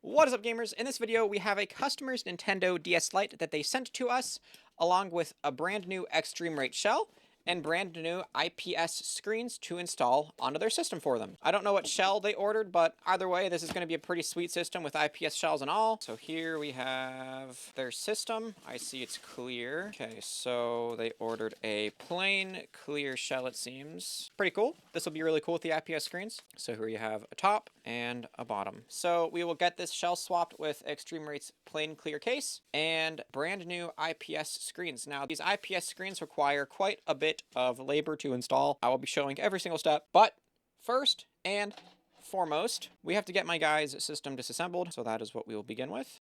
What is up, gamers? In this video, we have a customer's Nintendo DS Lite that they sent to us, along with a brand new Extreme Rate shell and brand new IPS screens to install onto their system for them. I don't know what shell they ordered, but either way, this is going to be a pretty sweet system with IPS shells and all. So here we have their system. I see it's clear. Okay, so they ordered a plain clear shell, it seems. Pretty cool. This will be really cool with the IPS screens. So here you have a top and a bottom. So we will get this shell swapped with Extreme Rate's plain clear case and brand new IPS screens. Now, these IPS screens require quite a bit of labor to install. I will be showing every single step, but first and foremost, we have to get my guy's system disassembled, so that is what we will begin with.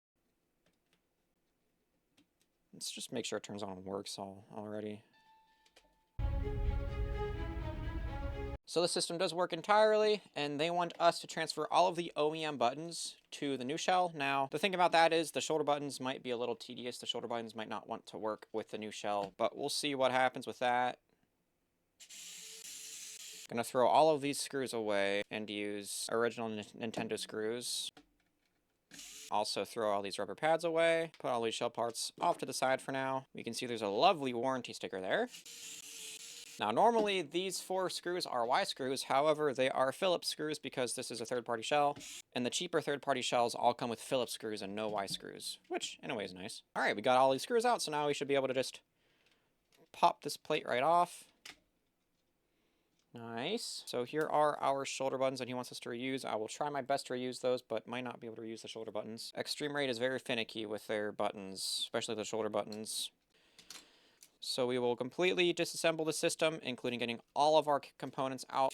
Let's just make sure it turns on and works already. So the system does work entirely, and they want us to transfer all of the OEM buttons to the new shell. Now, the thing about that is the shoulder buttons might be a little tedious. The shoulder buttons might not want to work with the new shell, but we'll see what happens with that. Gonna throw all of these screws away and use original Nintendo screws. Also throw all these rubber pads away. Put all these shell parts off to the side for now. We can see there's a lovely warranty sticker there. Now, normally these 4 screws are Y screws, however, they are Phillips screws because this is a third-party shell, and the cheaper third-party shells all come with Phillips screws and no Y screws, which, in a way, is nice. Alright, we got all these screws out, so now we should be able to just pop this plate right off. Nice. So here are our shoulder buttons that he wants us to reuse. I will try my best to reuse those, but might not be able to reuse the shoulder buttons. Extreme Rate is very finicky with their buttons, especially the shoulder buttons. So we will completely disassemble the system, including getting all of our components out.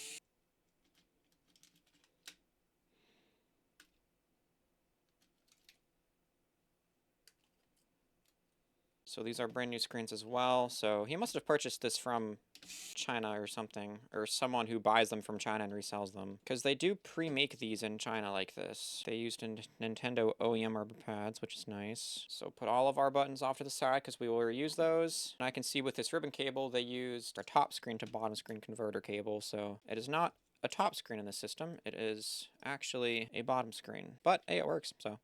So these are brand new screens as well. So he must have purchased this from China or something, or someone who buys them from China and resells them, because they do pre-make these in China like this. They used Nintendo OEM rubber pads, which is nice. So put all of our buttons off to the side because we will reuse those. And I can see with this ribbon cable they used our top screen to bottom screen converter cable, so it is not a top screen in the system. It is actually a bottom screen, but hey, it works. So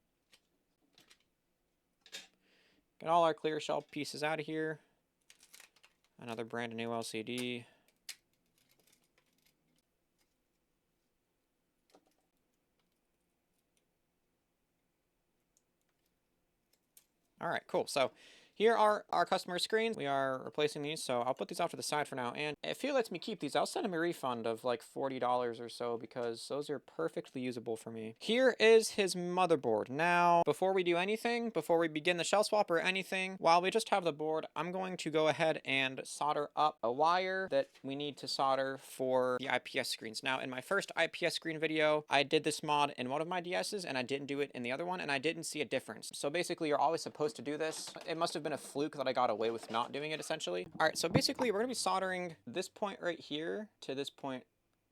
get all our clear shell pieces out of here. Another brand new LCD. Alright, cool. So here are our customer screens. We are replacing these, so I'll put these off to the side for now. And if he lets me keep these, I'll send him a refund of like $40 or so because those are perfectly usable for me. Here is his motherboard. Now, before we do anything, before we begin the shell swap or anything, while we just have the board, I'm going to go ahead and solder up a wire that we need to solder for the IPS screens. Now, in my first IPS screen video, I did this mod in one of my DS's and I didn't do it in the other one, and I didn't see a difference. So basically, you're always supposed to do this. It must have been a fluke that I got away with not doing it, essentially. All right, so basically we're gonna be soldering this point right here to this point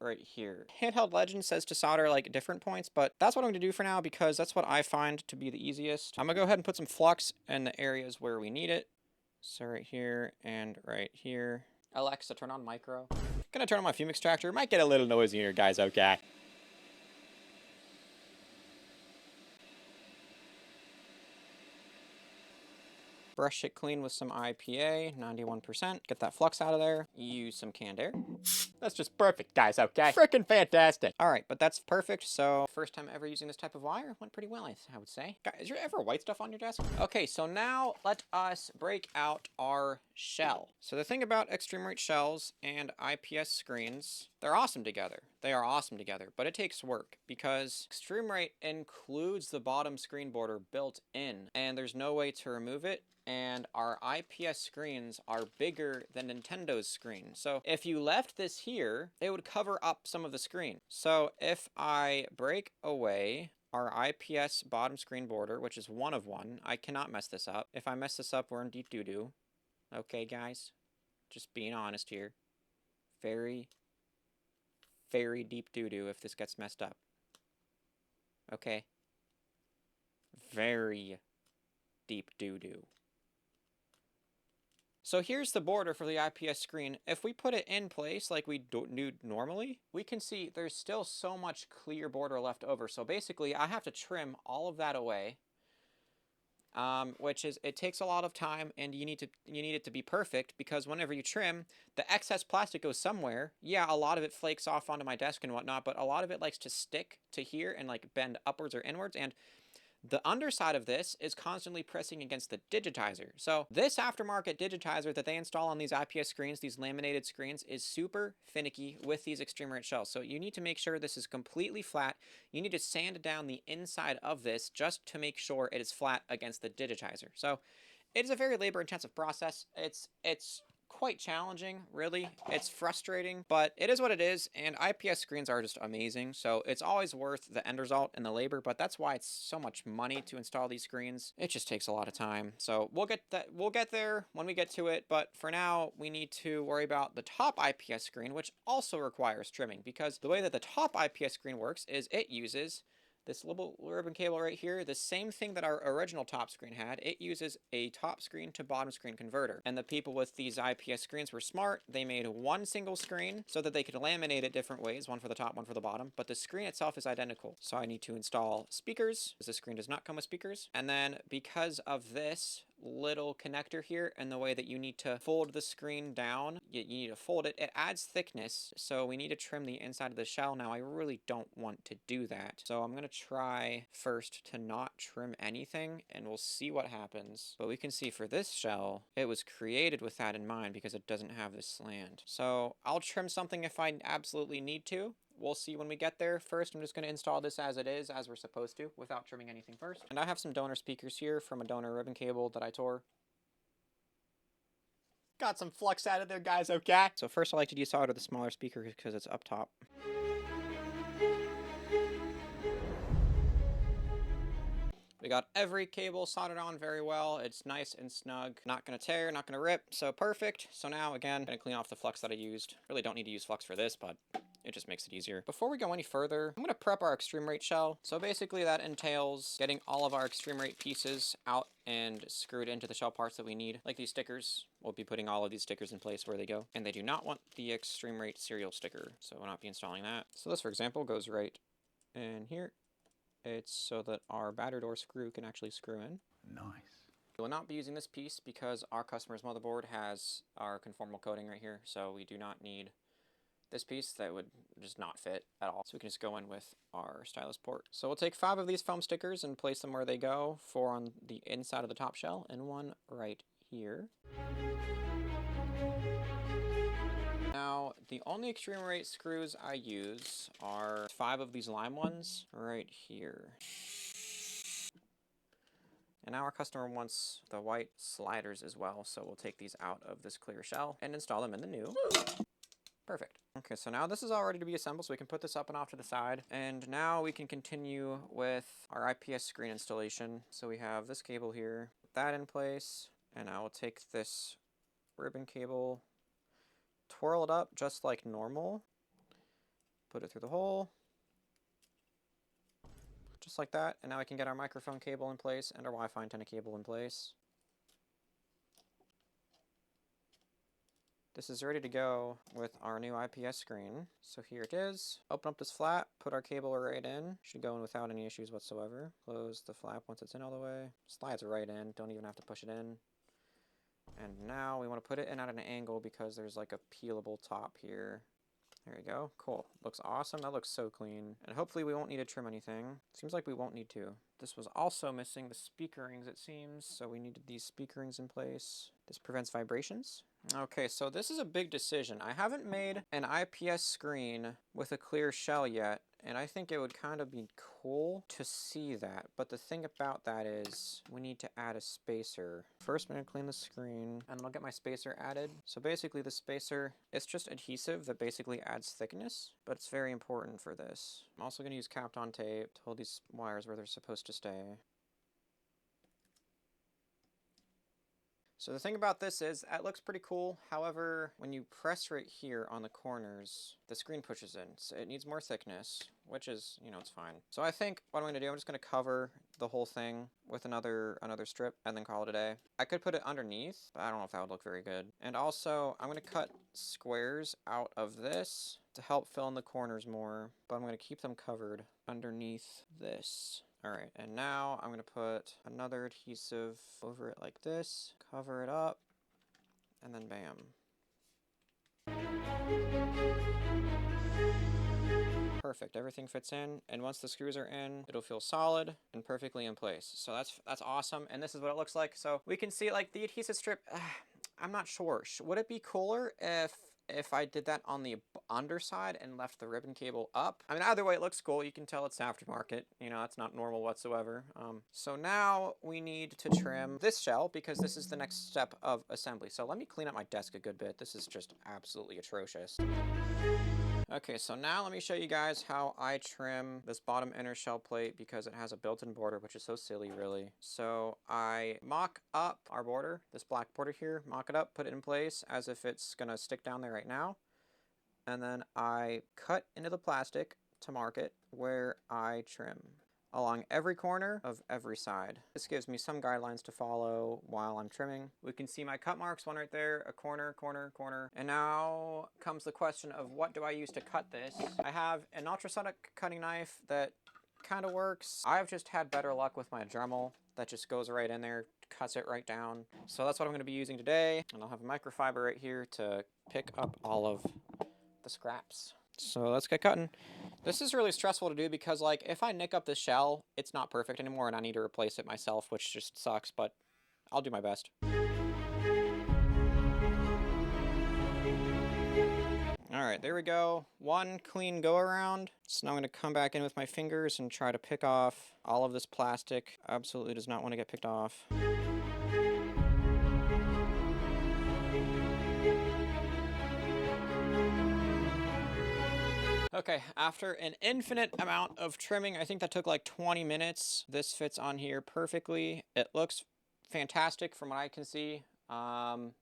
right here. Handheld Legend says to solder like different points, but that's what I'm gonna do for now because that's what I find to be the easiest. I'm gonna go ahead and put some flux in the areas where we need it. So right here and right here. Alexa, turn on micro. Gonna turn on my fume extractor. Might get a little noisy here, guys, okay? Brush it clean with some IPA, 91%. Get that flux out of there. Use some canned air. That's just perfect, guys, okay? Freaking fantastic. All right, but that's perfect. So first time ever using this type of wire. Went pretty well, I would say. Guys, is there ever white stuff on your desk? Okay, so now let us break out our shell. So the thing about Extreme Rate shells and IPS screens, they're awesome together. They are awesome together, but it takes work because Extreme Rate includes the bottom screen border built in, and there's no way to remove it. And our IPS screens are bigger than Nintendo's screen. So if you left this here, it would cover up some of the screen. So if I break away our IPS bottom screen border, which is 1 of 1, I cannot mess this up. If I mess this up, we're in deep doo-doo. Okay, guys? Just being honest here. Very, very deep doo-doo if this gets messed up. Okay? Very deep doo-doo. So here's the border for the IPS screen. If we put it in place like we do normally, we can see there's still so much clear border left over. So basically I have to trim all of that away. Which is, it takes a lot of time, and you need it to be perfect, because whenever you trim, the excess plastic goes somewhere. Yeah, a lot of it flakes off onto my desk and whatnot, but a lot of it likes to stick to here and like bend upwards or inwards, and the underside of this is constantly pressing against the digitizer. So this aftermarket digitizer that they install on these IPS screens, these laminated screens, is super finicky with these extreme rate shells. So you need to make sure this is completely flat. You need to sand down the inside of this just to make sure it is flat against the digitizer. So it is a very labor intensive process. It's quite challenging, really. It's frustrating, but it is what it is, and IPS screens are just amazing, so it's always worth the end result and the labor, but that's why it's so much money to install these screens. It just takes a lot of time. So we'll get there when we get to it, but for now, we need to worry about the top IPS screen, which also requires trimming, because the way that the top IPS screen works is it uses this little ribbon cable right here, the same thing that our original top screen had. It uses a top screen to bottom screen converter. And the people with these IPS screens were smart. They made one single screen so that they could laminate it different ways, one for the top, one for the bottom, but the screen itself is identical. So I need to install speakers, because this screen does not come with speakers. And then because of this little connector here and the way that you need to fold the screen down, you need to fold it, it adds thickness, so we need to trim the inside of the shell. Now I really don't want to do that, so I'm gonna try first to not trim anything, and we'll see what happens. But we can see for this shell, it was created with that in mind because it doesn't have this slant. So I'll trim something if I absolutely need to. We'll see when we get there. First, I'm just going to install this as it is, as we're supposed to, without trimming anything first. And I have some donor speakers here from a donor ribbon cable that I tore. Got some flux out of there, guys, okay? So first I like to desolder the smaller speaker because it's up top. We got every cable soldered on very well. It's nice and snug. Not gonna tear, not gonna rip, so perfect. So now, again, gonna clean off the flux that I used. Really don't need to use flux for this, but it just makes it easier. Before we go any further, I'm gonna prep our extreme rate shell. So basically that entails getting all of our extreme rate pieces out and screwed into the shell parts that we need. Like these stickers, we'll be putting all of these stickers in place where they go. And they do not want the extreme rate serial sticker, so we'll not be installing that. So this, for example, goes right in here. It's so that our battery door screw can actually screw in. Nice. We will not be using this piece because our customer's motherboard has our conformal coating right here, so we do not need this piece. That would just not fit at all. So we can just go in with our stylus port. So we'll take 5 of these foam stickers and place them where they go, 4 on the inside of the top shell and 1 right here. Now, the only extreme rate screws I use are 5 of these lime ones right here. And now our customer wants the white sliders as well, so we'll take these out of this clear shell and install them in the new. Perfect. Okay, so now this is all ready to be assembled, so we can put this up and off to the side. And now we can continue with our IPS screen installation. So we have this cable here, put that in place, and I will take this ribbon cable, twirl it up just like normal, put it through the hole, just like that, and now we can get our microphone cable in place and our Wi-Fi antenna cable in place. This is ready to go with our new IPS screen. So here it is. Open up this flap, put our cable right in. Should go in without any issues whatsoever. Close the flap once it's in all the way. Slides right in, don't even have to push it in. And now we want to put it in at an angle because there's like a peelable top here. There you go. Cool. Looks awesome. That looks so clean. And hopefully we won't need to trim anything. Seems like we won't need to. This was also missing the speaker rings, it seems. So we needed these speaker rings in place. This prevents vibrations. Okay, so this is a big decision. I haven't made an IPS screen with a clear shell yet, and I think it would kind of be cool to see that. But the thing about that is we need to add a spacer. First, I'm going to clean the screen, and then I'll get my spacer added. So basically the spacer, it's just adhesive that basically adds thickness, but it's very important for this. I'm also going to use Kapton tape to hold these wires where they're supposed to stay. So the thing about this is, it looks pretty cool. However, when you press right here on the corners, the screen pushes in. So it needs more thickness, which is, you know, it's fine. So I think what I'm going to do, I'm just going to cover the whole thing with another strip and then call it a day. I could put it underneath, but I don't know if that would look very good. And also, I'm going to cut squares out of this to help fill in the corners more, but I'm going to keep them covered underneath this. All right, and now I'm going to put another adhesive over it like this, cover it up, and then bam. Perfect, everything fits in, and once the screws are in, it'll feel solid and perfectly in place. So that's awesome, and this is what it looks like. So we can see like the adhesive strip, I'm not sure. Would it be cooler if I did that on the underside and left the ribbon cable up? I mean, either way, it looks cool. You can tell it's aftermarket. You know, it's not normal whatsoever. So now we need to trim this shell because this is the next step of assembly. So let me clean up my desk a good bit. This is just absolutely atrocious. Okay, so now let me show you guys how I trim this bottom inner shell plate because it has a built-in border, which is so silly, really. So I mock up our border, this black border here, mock it up, put it in place as if it's gonna stick down there right now. And then I cut into the plastic to mark it where I trim along every corner of every side. This gives me some guidelines to follow while I'm trimming. We can see my cut marks, one right there, a corner, corner, corner. And now comes the question of what do I use to cut this? I have an ultrasonic cutting knife that kind of works. I've just had better luck with my Dremel that just goes right in there, cuts it right down. So that's what I'm going to be using today. And I'll have a microfiber right here to pick up all of the scraps. So let's get cutting. This is really stressful to do because, like, if I nick up the shell, it's not perfect anymore and I need to replace it myself, which just sucks, but I'll do my best. All right, there we go. One clean go around. So now I'm going to come back in with my fingers and try to pick off all of this plastic. Absolutely does not want to get picked off. Okay, after an infinite amount of trimming, I think that took like 20 minutes. This fits on here perfectly. It looks fantastic from what I can see. And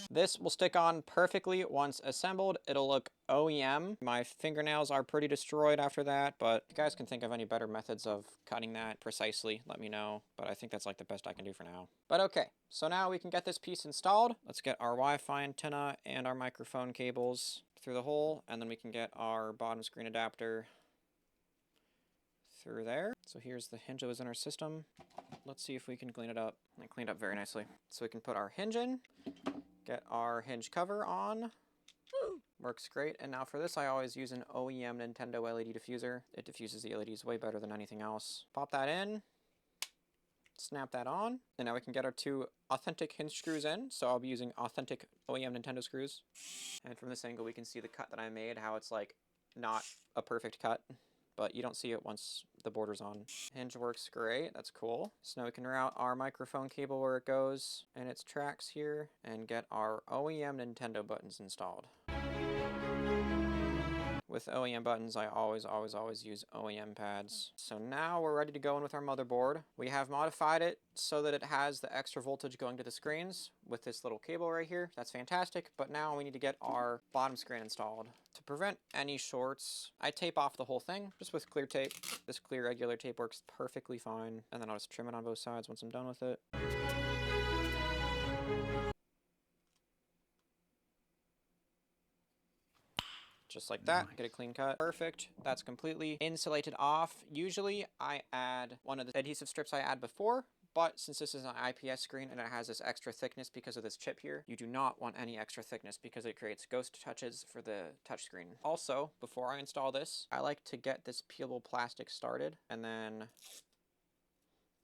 this will stick on perfectly once assembled. It'll look OEM. My fingernails are pretty destroyed after that, but if you guys can think of any better methods of cutting that precisely, let me know. But I think that's like the best I can do for now. But okay, so now we can get this piece installed. Let's get our Wi-Fi antenna and our microphone cables through the hole, and then we can get our bottom screen adapter through there. So here's the hinge that was in our system. Let's see if we can clean it up. I cleaned up very nicely. So we can put our hinge in. Get our hinge cover on. Works great. And now for this, I always use an OEM Nintendo LED diffuser. It diffuses the LEDs way better than anything else. Pop that in. Snap that on. And now we can get our two authentic hinge screws in. So I'll be using authentic OEM Nintendo screws. And from this angle, we can see the cut that I made, how it's like not a perfect cut, but you don't see it once the border's on. Hinge works great, that's cool. So now we can route our microphone cable where it goes and its tracks here and get our OEM Nintendo buttons installed. With OEM buttons, I always use OEM pads. So now we're ready to go in with our motherboard. We have modified it so that it has the extra voltage going to the screens with this little cable right here. That's fantastic, but now we need to get our bottom screen installed. To prevent any shorts, I tape off the whole thing just with clear tape. This clear regular tape works perfectly fine, and then I'll just trim it on both sides once I'm done with it. Just like that, get a clean cut. Perfect, that's completely insulated off. Usually I add one of the adhesive strips I add before, but since this is an IPS screen and it has this extra thickness because of this chip here, you do not want any extra thickness because it creates ghost touches for the touchscreen. Also, before I install this, I like to get this peelable plastic started and then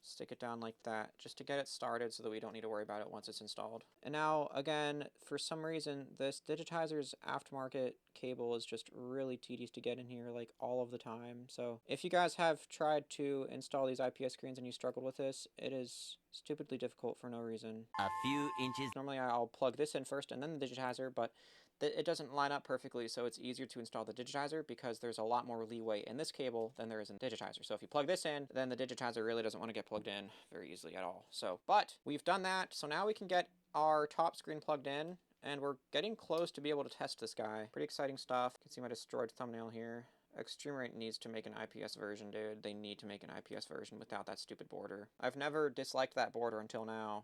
stick it down like that just to get it started so that we don't need to worry about it once it's installed. And now, again, for some reason, this digitizer's aftermarket cable is just really tedious to get in here like all of the time. So if you guys have tried to install these IPS screens and you struggled with this, it is stupidly difficult for no reason. A few inches. Normally I'll plug this in first and then the digitizer, but it doesn't line up perfectly, so it's easier to install the digitizer because there's a lot more leeway in this cable than there is in the digitizer. So if you plug this in, then the digitizer really doesn't want to get plugged in very easily at all. So, but we've done that, so now we can get our top screen plugged in. And we're getting close to be able to test this guy. Pretty exciting stuff. You can see my destroyed thumbnail here. Extreme Rate needs to make an IPS version, dude. They need to make an IPS version without that stupid border. I've never disliked that border until now.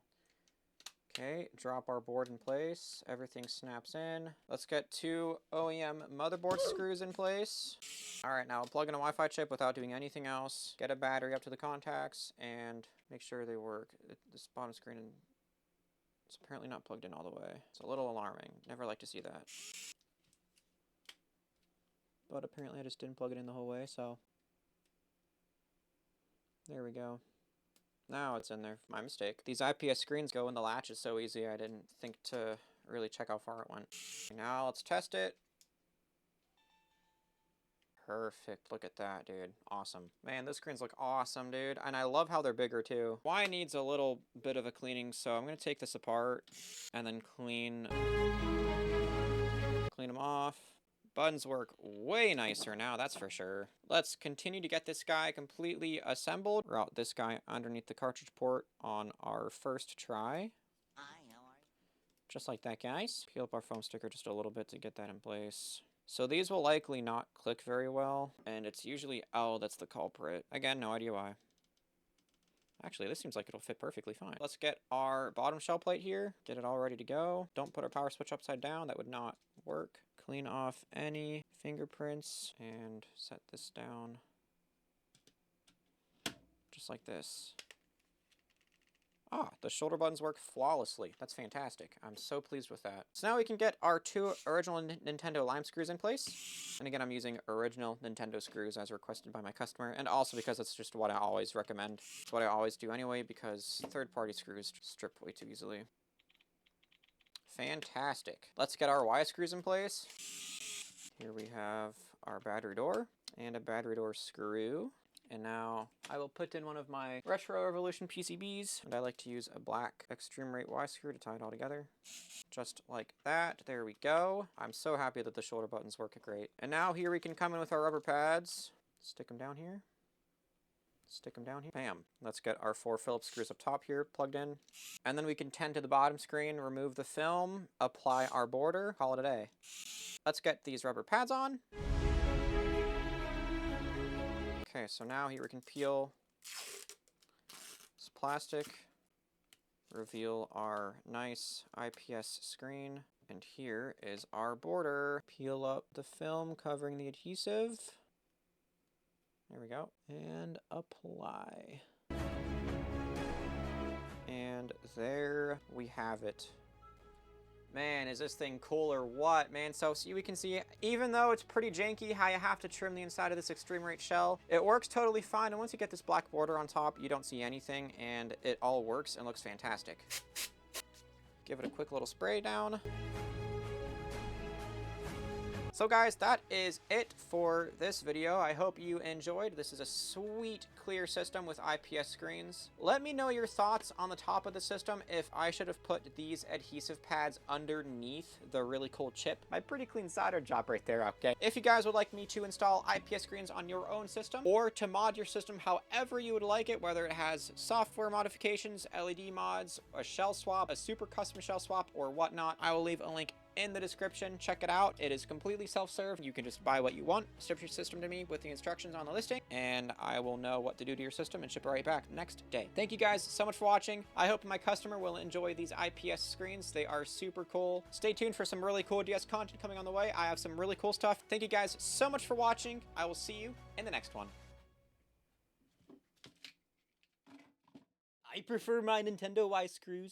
Okay, drop our board in place. Everything snaps in. Let's get 2 OEM motherboard screws in place. All right, now plug in a Wi-Fi chip without doing anything else. Get a battery up to the contacts and make sure they work. This bottom screen is apparently not plugged in all the way. It's a little alarming. Never like to see that. But apparently I just didn't plug it in the whole way, so there we go. Now it's in there. My mistake. These IPS screens go in the latches so easy, I didn't think to really check how far it went. Now let's test it. Perfect. Look at that, dude. Awesome. Man, those screens look awesome, dude. And I love how they're bigger, too. Y needs a little bit of a cleaning, so I'm going to take this apart and then clean them off. Buttons work way nicer now, that's for sure. Let's continue to get this guy completely assembled. Route this guy underneath the cartridge port on our first try. Hi, how are you? Just like that, guys. Peel up our foam sticker just a little bit to get that in place. So these will likely not click very well, and it's usually L that's the culprit. Again, no idea why. Actually, this seems like it'll fit perfectly fine. Let's get our bottom shell plate here, get it all ready to go. Don't put our power switch upside down, that would not work. Clean off any fingerprints and set this down just like this. Ah, the shoulder buttons work flawlessly. That's fantastic. I'm so pleased with that. So now we can get our 2 original Nintendo lime screws in place. And again, I'm using original Nintendo screws as requested by my customer, and also because it's just what I always recommend. It's what I always do anyway, because third-party screws strip way too easily. Fantastic. Let's get our Y screws in place. Here we have our battery door and a battery door screw. And now I will put in one of my Retro Revolution PCBs, and I like to use a black Extreme Rate Y screw to tie it all together. Just like that. There we go. I'm so happy that the shoulder buttons work great. And now here we can come in with our rubber pads. Stick them down here. Stick them down here. Bam. Let's get our 4 Phillips screws up top here plugged in. And then we can tend to the bottom screen, remove the film, apply our border, call it a day. Let's get these rubber pads on. Okay, so now here we can peel this plastic, reveal our nice IPS screen, and here is our border. Peel up the film covering the adhesive. There we go. And apply. And there we have it. Man, is this thing cool or what, man? So we can see, even though it's pretty janky how you have to trim the inside of this Extreme Rate shell, it works totally fine. And once you get this black border on top, you don't see anything, and it all works and looks fantastic. Give it a quick little spray down. So guys, that is it for this video. I hope you enjoyed. This is a sweet, clear system with IPS screens. Let me know your thoughts on the top of the system if I should have put these adhesive pads underneath the really cool chip. My pretty clean solder job right there, okay? If you guys would like me to install IPS screens on your own system, or to mod your system however you would like it, whether it has software modifications, LED mods, a shell swap, a super custom shell swap, or whatnot, I will leave a link in the description. Check it out. It is completely self-serve. You can just buy what you want, ship your system to me with the instructions on the listing, and I will know what to do to your system and ship it right back next day. Thank you guys so much for watching. I hope my customer will enjoy these IPS screens. They are super cool. Stay tuned for some really cool DS content coming on the way. I have some really cool stuff. Thank you guys so much for watching. I will see you in the next one. I prefer my Nintendo Y screws.